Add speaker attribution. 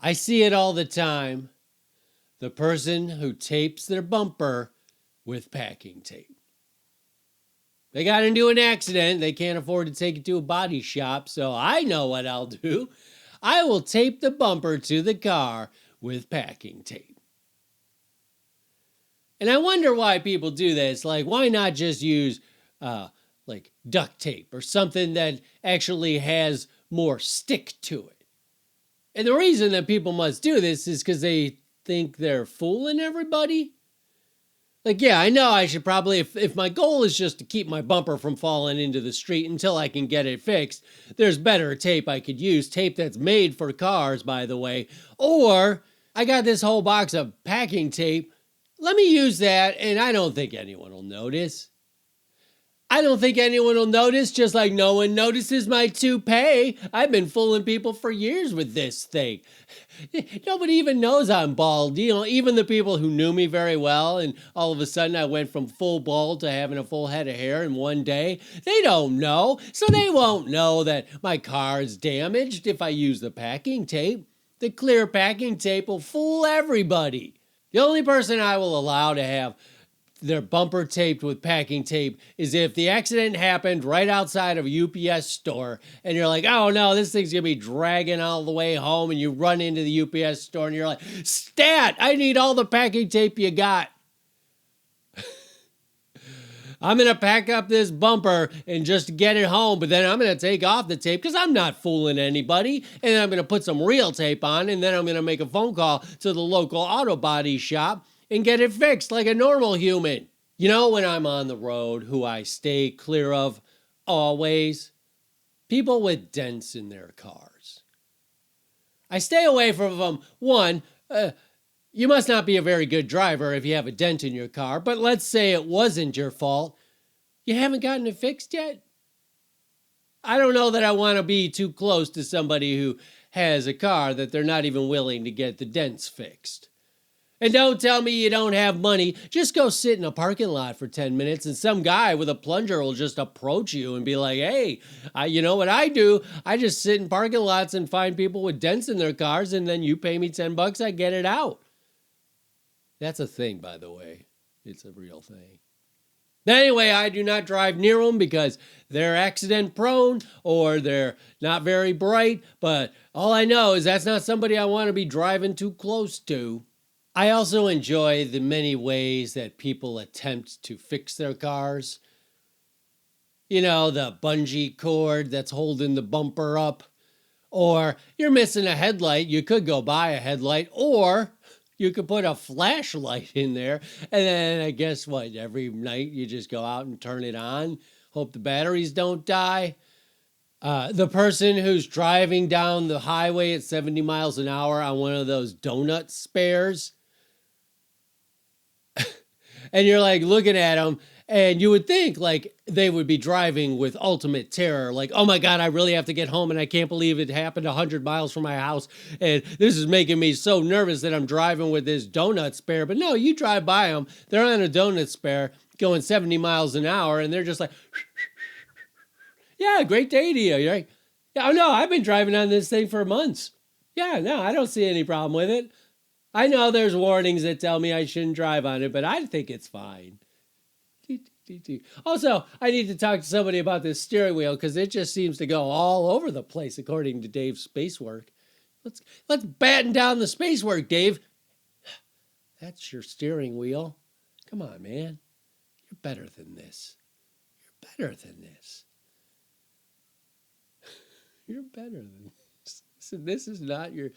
Speaker 1: I see it all the time. The person who tapes their bumper with packing tape. They got into an accident. They can't afford to take it to a body shop, so I know what I'll do. I will tape the bumper to the car with packing tape. And I wonder why people do this. Like, why not just use like duct tape or something that actually has more stick to it? And the reason that people must do this is because they think they're fooling everybody. Like, yeah, I know I should probably, if my goal is just to keep my bumper from falling into the street until I can get it fixed, there's better tape I could use. Tape that's made for cars, by the way. Or I got this whole box of packing tape. Let me use that, and I don't think anyone will notice. I don't think anyone will notice, just like no one notices my toupee. I've been fooling people for years with this thing. Nobody even knows I'm bald. You know, even the people who knew me very well, and all of a sudden I went from full bald to having a full head of hair in one day, they don't know. So they won't know that my car is damaged if I use the packing tape. The clear packing tape will fool everybody. The only person I will allow to have their bumper taped with packing tape is if the accident happened right outside of a UPS store and you're like, oh no, this thing's gonna be dragging all the way home, and you run into the UPS store and you're like, stat, I need all the packing tape you got. I'm gonna pack up this bumper and just get it home, but then I'm gonna take off the tape because I'm not fooling anybody, and then I'm gonna put some real tape on, and then I'm gonna make a phone call to the local auto body shop and get it fixed like a normal human. You know, when I'm on the road, who I stay clear of always? People with dents in their cars. I stay away from them. One, you must not be a very good driver if you have a dent in your car, but let's say it wasn't your fault. You haven't gotten it fixed yet? I don't know that I want to be too close to somebody who has a car that they're not even willing to get the dents fixed. And don't tell me you don't have money. Just go sit in a parking lot for 10 minutes and some guy with a plunger will just approach you and be like, hey, you know what I do? I just sit in parking lots and find people with dents in their cars, and then you pay me $10, I get it out. That's a thing, by the way. It's a real thing. Anyway, I do not drive near them because they're accident prone or they're not very bright, but all I know is that's not somebody I want to be driving too close to. I also enjoy the many ways that people attempt to fix their cars. You know, the bungee cord that's holding the bumper up. Or you're missing a headlight. You could go buy a headlight. Or you could put a flashlight in there. And then I guess what? Every night you just go out and turn it on. Hope the batteries don't die. The person who's driving down the highway at 70 miles an hour on one of those donut spares. And you're like looking at them, and you would think like they would be driving with ultimate terror. Like, oh my God, I really have to get home, and I can't believe it happened 100 miles from my house. And this is making me so nervous that I'm driving with this donut spare. But no, you drive by them, they're on a donut spare going 70 miles an hour, and they're just like, yeah, great day to you. You're like, yeah, no, I've been driving on this thing for months. Yeah, no, I don't see any problem with it. I know there's warnings that tell me I shouldn't drive on it, but I think it's fine. Also, I need to talk to somebody about this steering wheel because it just seems to go all over the place according to Dave's spacework. Let's batten down the spacework, Dave. That's your steering wheel. Come on, man. You're better than this. You're better than this. You're better than this. This is not your